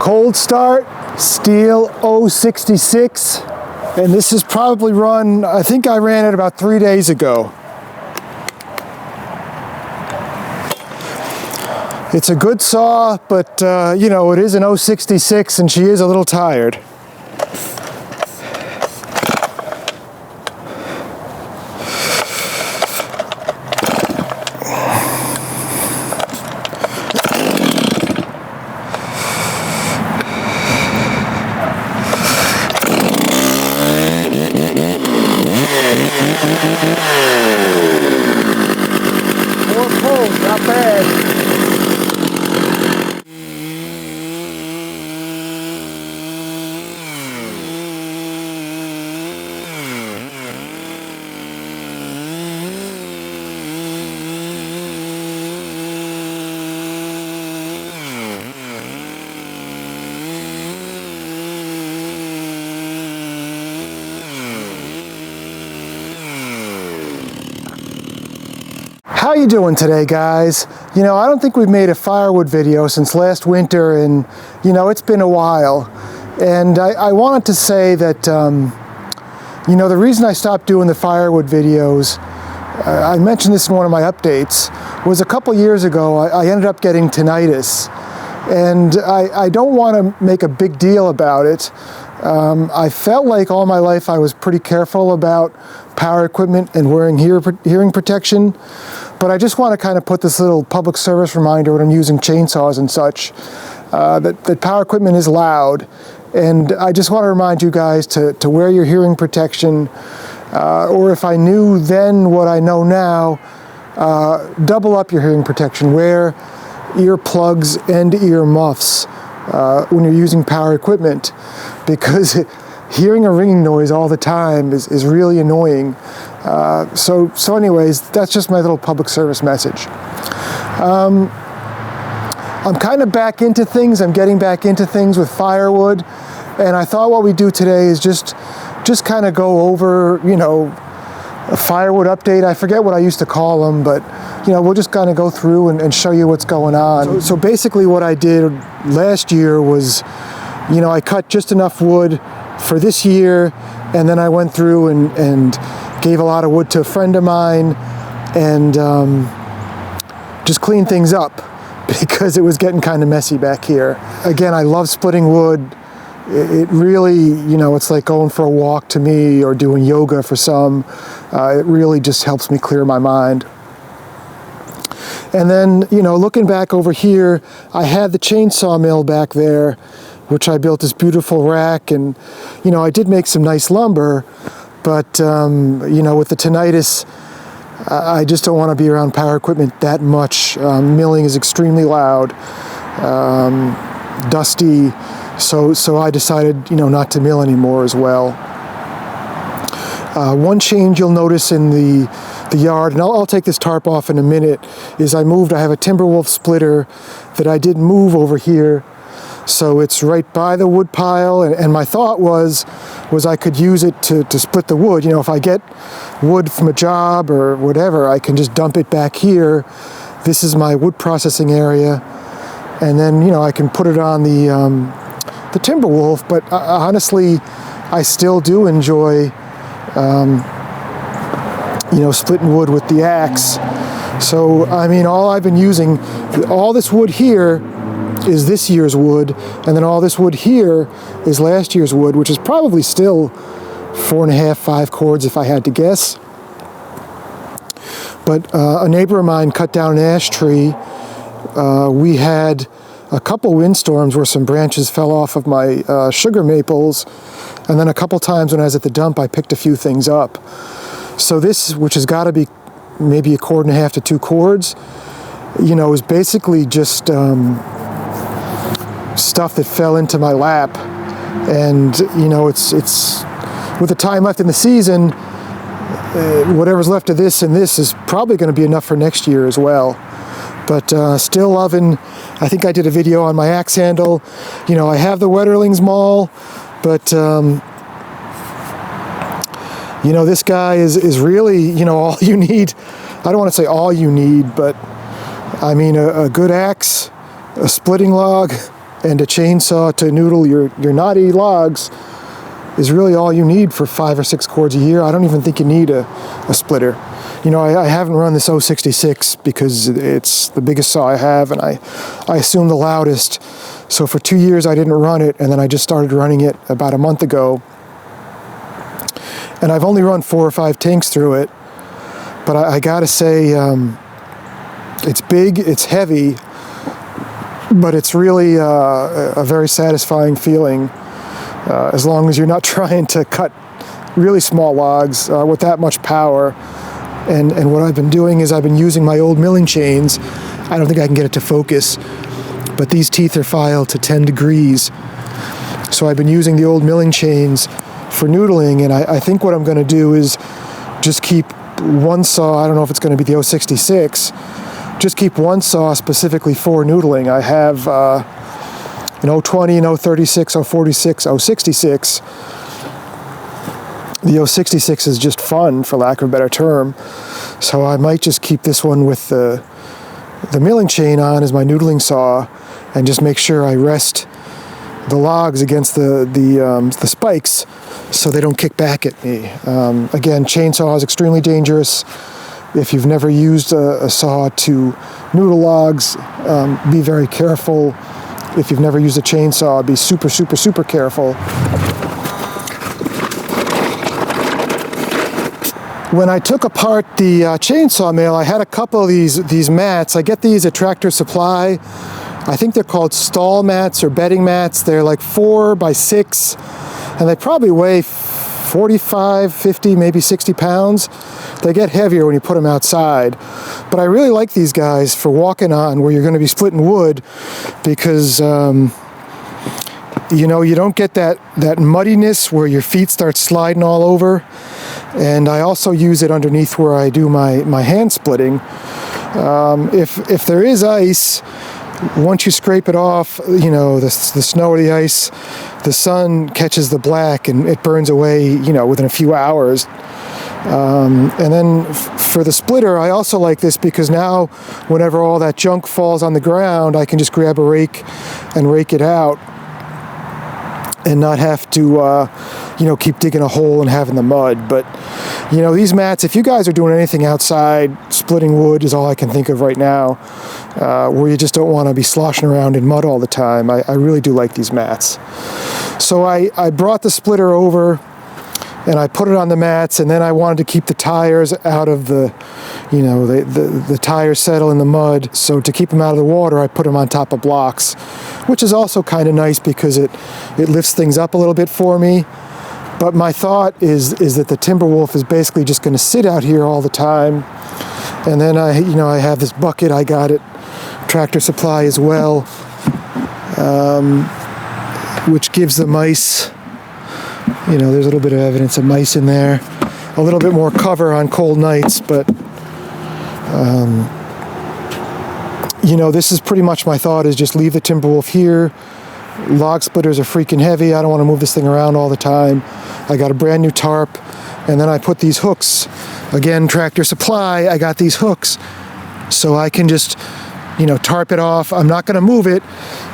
Cold start, Stihl 066, and this is probably run, I think I ran it about 3 days ago. It's a good saw, but you know, it is an 066 and she is a little tired. Not bad. How you doing today, guys? You know, I don't think we've made a firewood video since last winter, and you know, it's been a while. And I wanted to say that you know, the reason I stopped doing the firewood videos, I mentioned this in one of my updates, was a couple years ago I ended up getting tinnitus, and I don't want to make a big deal about it. I felt like all my life I was pretty careful about power equipment and wearing hearing protection, but I just want to kind of put this little public service reminder when I'm using chainsaws and such, that power equipment is loud, and I just want to remind you guys to wear your hearing protection, or if I knew then what I know now, double up your hearing protection. Wear ear plugs and ear muffs when you're using power equipment, because hearing a ringing noise all the time is really annoying. So anyways, that's just my little public service message. I'm kind of back into things. I'm getting back into things with firewood, and I thought what we do today is just kind of go over, you know, a firewood update. I forget what I used to call them, but you know, we'll just kind of go through and show you what's going on. So basically what I did last year was, you know, I cut just enough wood for this year, and then I went through and gave a lot of wood to a friend of mine, and just cleaned things up because it was getting kind of messy back here. Again, I love splitting wood. It really, you know, it's like going for a walk to me, or doing yoga for some. It really just helps me clear my mind. And then, you know, looking back over here, I had the chainsaw mill back there, which I built this beautiful rack, and you know, I did make some nice lumber, but you know, with the tinnitus, I just don't want to be around power equipment that much. Milling is extremely loud, dusty, so I decided, you know, not to mill anymore as well. One change you'll notice in the yard, and I'll take this tarp off in a minute, is I have a Timberwolf splitter that I did move over here. So it's right by the wood pile, and my thought was I could use it to split the wood. You know, if I get wood from a job or whatever, I can just dump it back here. This is my wood processing area, and then, you know, I can put it on the Timberwolf. But honestly, I still do enjoy you know, splitting wood with the axe. So I mean, all I've been using, all this wood here is this year's wood, and then all this wood here is last year's wood, which is probably still 4.5, 5 cords if I had to guess. But a neighbor of mine cut down an ash tree. We had a couple windstorms where some branches fell off of my sugar maples, and then a couple times when I was at the dump, I picked a few things up. So this, which has got to be maybe 1.5 cords to 2 cords, you know, is basically just stuff that fell into my lap. And you know, it's with the time left in the season, whatever's left of this and this is probably going to be enough for next year as well. But still loving, I think I did a video on my axe handle. You know, I have the Wetterlings maul, but you know, this guy is really, you know, all you need. I don't want to say all you need, but I mean, a good axe, a splitting log, And a chainsaw to noodle your knotty logs is really all you need for 5 or 6 cords a year. I don't even think you need a splitter. You know, I haven't run this 066 because it's the biggest saw I have, and I assume the loudest. So for 2 years I didn't run it, and then I just started running it about a month ago. And I've only run 4 or 5 tanks through it, but I gotta say, it's big, it's heavy, but it's really a very satisfying feeling, as long as you're not trying to cut really small logs with that much power. And what I've been doing is I've been using my old milling chains. I don't think I can get it to focus, but these teeth are filed to 10 degrees. So I've been using the old milling chains for noodling, and I think what I'm going to do is just keep one saw. I don't know if it's going to be the 066. Just keep one saw specifically for noodling. I have an 020, an 036, 046, 066. The 066 is just fun, for lack of a better term. So I might just keep this one with the milling chain on as my noodling saw, and just make sure I rest the logs against the spikes so they don't kick back at me. Again, chainsaw is extremely dangerous. If you've never used a saw to noodle logs, be very careful. If you've never used a chainsaw, be super, super, super careful. When I took apart the chainsaw mill, I had a couple of these mats. I get these at Tractor Supply. I think they're called stall mats or bedding mats. They're like 4 by 6, and they probably weigh 45, 50, maybe 60 pounds. They get heavier when you put them outside. But I really like these guys for walking on where you're going to be splitting wood, because you know, you don't get that muddiness where your feet start sliding all over. And I also use it underneath where I do my hand splitting. If there is ice, once you scrape it off, you know, the snow or the ice, the sun catches the black and it burns away, you know, within a few hours. And then for the splitter, I also like this because now whenever all that junk falls on the ground, I can just grab a rake and rake it out, and not have to, you know, keep digging a hole and having the mud. But, you know, these mats, if you guys are doing anything outside, splitting wood is all I can think of right now, where you just don't want to be sloshing around in mud all the time. I really do like these mats. So I brought the splitter over and I put it on the mats, and then I wanted to keep the tires out of the, you know, the tires settle in the mud. So to keep them out of the water, I put them on top of blocks, which is also kind of nice because it lifts things up a little bit for me. But my thought is that the Timberwolf is basically just going to sit out here all the time. And then I have this bucket I got at Tractor Supply as well, which gives the mice, you know, there's a little bit of evidence of mice in there. A little bit more cover on cold nights, but you know, this is pretty much my thought, is just leave the Timberwolf here. Log splitters are freaking heavy. I don't want to move this thing around all the time. I got a brand new tarp, and then I put these hooks. Again, Tractor Supply, I got these hooks, so I can just, you know, tarp it off. I'm not going to move it,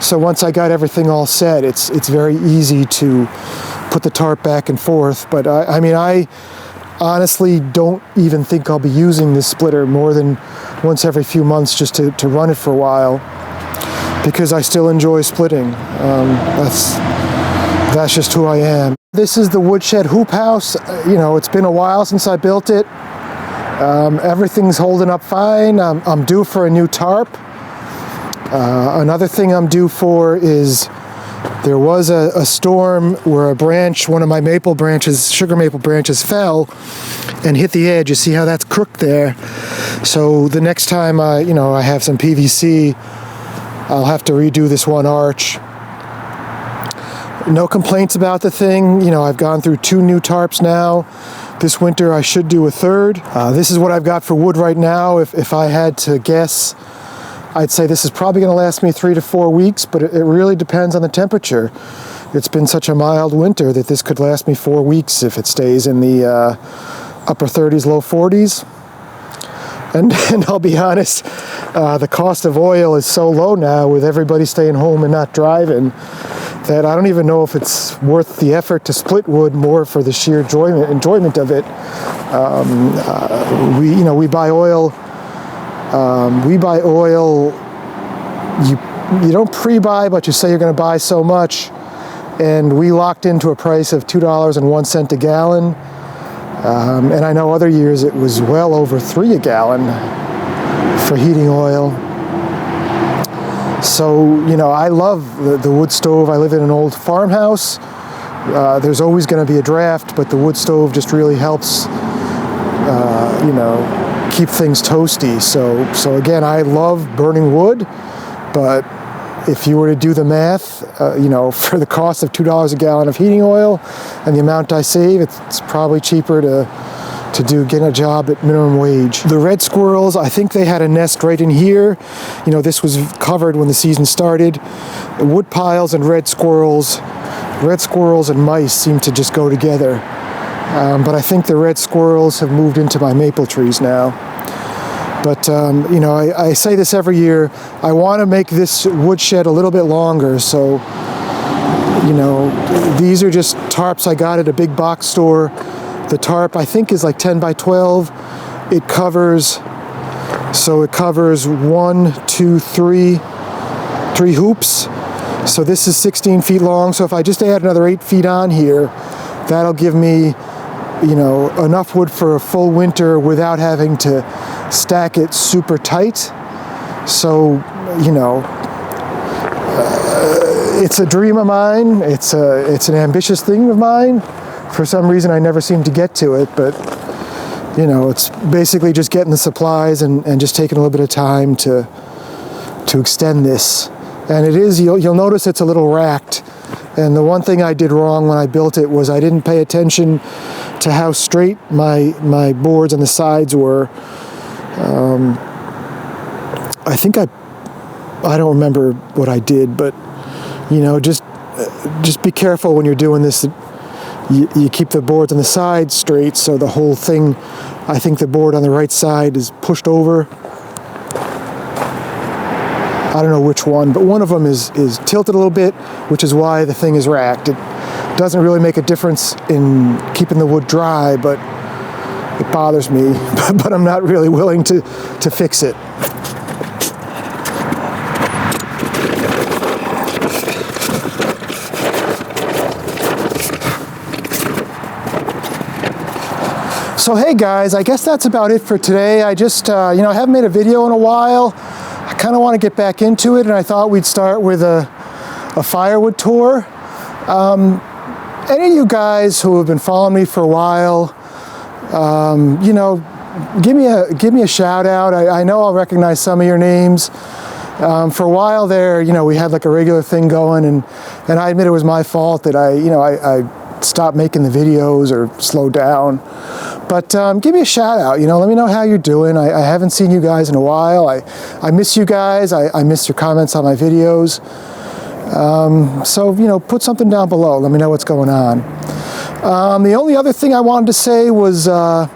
so once I got everything all set, it's very easy to put the tarp back and forth. But I mean, I honestly don't even think I'll be using this splitter more than once every few months, just to run it for a while, because I still enjoy splitting. That's just who I am. This is the woodshed hoop house. You know, it's been a while since I built it. Everything's holding up fine. I'm due for a new tarp. Another thing I'm due for is, there was a storm where a branch, one of my maple branches, sugar maple branches, fell and hit the edge. You see how that's crooked there? So the next time I have some PVC, I'll have to redo this one arch. No complaints about the thing. You know, I've gone through 2 new tarps now. This winter I should do a 3rd. This is what I've got for wood right now. If I had to guess, I'd say this is probably going to last me 3 to 4 weeks, but it really depends on the temperature. It's been such a mild winter that this could last me 4 weeks if it stays in the upper 30s, low 40s. And I'll be honest, The cost of oil is so low now with everybody staying home and not driving that I don't even know if it's worth the effort to split wood more for the sheer enjoyment of it. We buy oil. You don't pre-buy, but you say you're going to buy so much, and we locked into a price of $2.01 a gallon. And I know other years it was well over $3 a gallon for heating oil. So, I love the wood stove. I live in an old farmhouse. There's always going to be a draft, but the wood stove just really helps, keep things toasty. So again, I love burning wood, but if you were to do the math, for the cost of $2 a gallon of heating oil and the amount I save, it's probably cheaper to get a job at minimum wage. The red squirrels, I think they had a nest right in here. This was covered when the season started. Wood piles and red squirrels and mice seem to just go together. But I think the red squirrels have moved into my maple trees now. But, I say this every year, I want to make this woodshed a little bit longer. So, these are just tarps I got at a big box store. The tarp, I think, is like 10 by 12. It covers 1, 2, 3 hoops. So this is 16 feet long. So if I just add another 8 feet on here, that'll give me, enough wood for a full winter without having to stack it super tight. So, it's a dream of mine. It's an ambitious thing of mine. For some reason, I never seem to get to it, but, it's basically just getting the supplies and just taking a little bit of time to extend this. And it is, you'll notice it's a little racked. And the one thing I did wrong when I built it was I didn't pay attention to how straight my boards on the sides were. I think I don't remember what I did, but just be careful when you're doing this. You keep the boards on the side straight, so the whole thing, I think the board on the right side is pushed over. I don't know which one, but one of them is tilted a little bit, which is why the thing is racked. It doesn't really make a difference in keeping the wood dry, but it bothers me, but I'm not really willing to fix it. So hey guys, I guess that's about it for today. I just, I haven't made a video in a while. I kind of want to get back into it, and I thought we'd start with a firewood tour. Any of you guys who have been following me for a while, give me a shout out. I know I'll recognize some of your names. For a while there, we had like a regular thing going, and I admit it was my fault that I stopped making the videos or slowed down. But give me a shout out, let me know how you're doing. I haven't seen you guys in a while. I miss you guys. I miss your comments on my videos. So, put something down below. Let me know what's going on. The only other thing I wanted to say was, about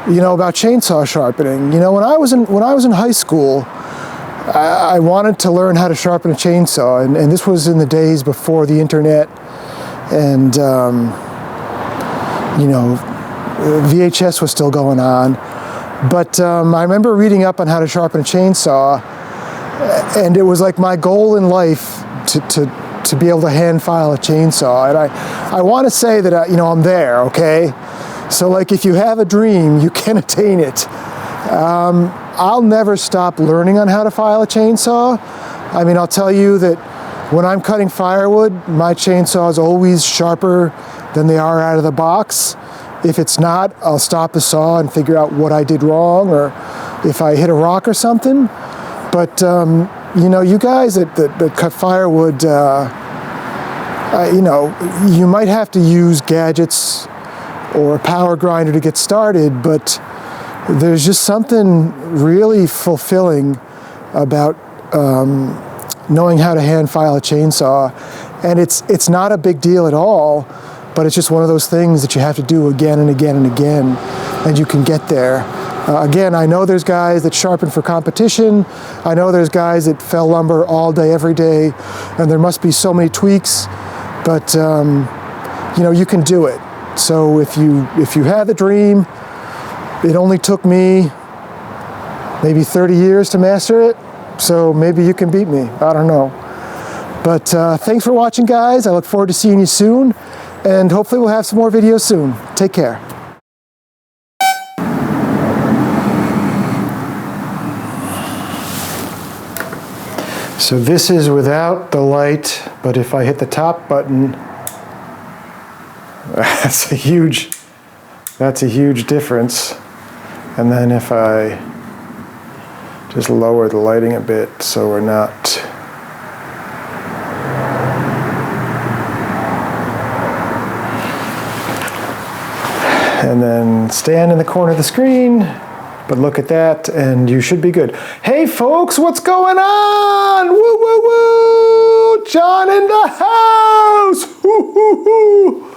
chainsaw sharpening. When I was in high school, I wanted to learn how to sharpen a chainsaw, and this was in the days before the internet, and, VHS was still going on. But I remember reading up on how to sharpen a chainsaw, and it was like my goal in life to be able to hand file a chainsaw. And I want to say that, I'm there, okay? So like if you have a dream, you can attain it. I'll never stop learning on how to file a chainsaw. I mean, I'll tell you that when I'm cutting firewood, my chainsaw is always sharper than they are out of the box. If it's not, I'll stop the saw and figure out what I did wrong, or if I hit a rock or something. But, you guys that cut firewood, you might have to use gadgets or a power grinder to get started, but there's just something really fulfilling about knowing how to hand file a chainsaw. And it's not a big deal at all, but it's just one of those things that you have to do again and again and again, and you can get there. Again, I know there's guys that sharpen for competition. I know there's guys that fell lumber all day, every day, and there must be so many tweaks, but you know, you can do it. So if you have the dream, it only took me maybe 30 years to master it, so maybe you can beat me. I don't know. But thanks for watching, guys. I look forward to seeing you soon, and hopefully we'll have some more videos soon. Take care. So this is without the light, but if I hit the top button, that's a huge difference. And then if I just lower the lighting a bit so we're not and then stand in the corner of the screen, but look at that and you should be good. Hey folks, what's going on? Woo woo woo! John in the house! Woo woo woo!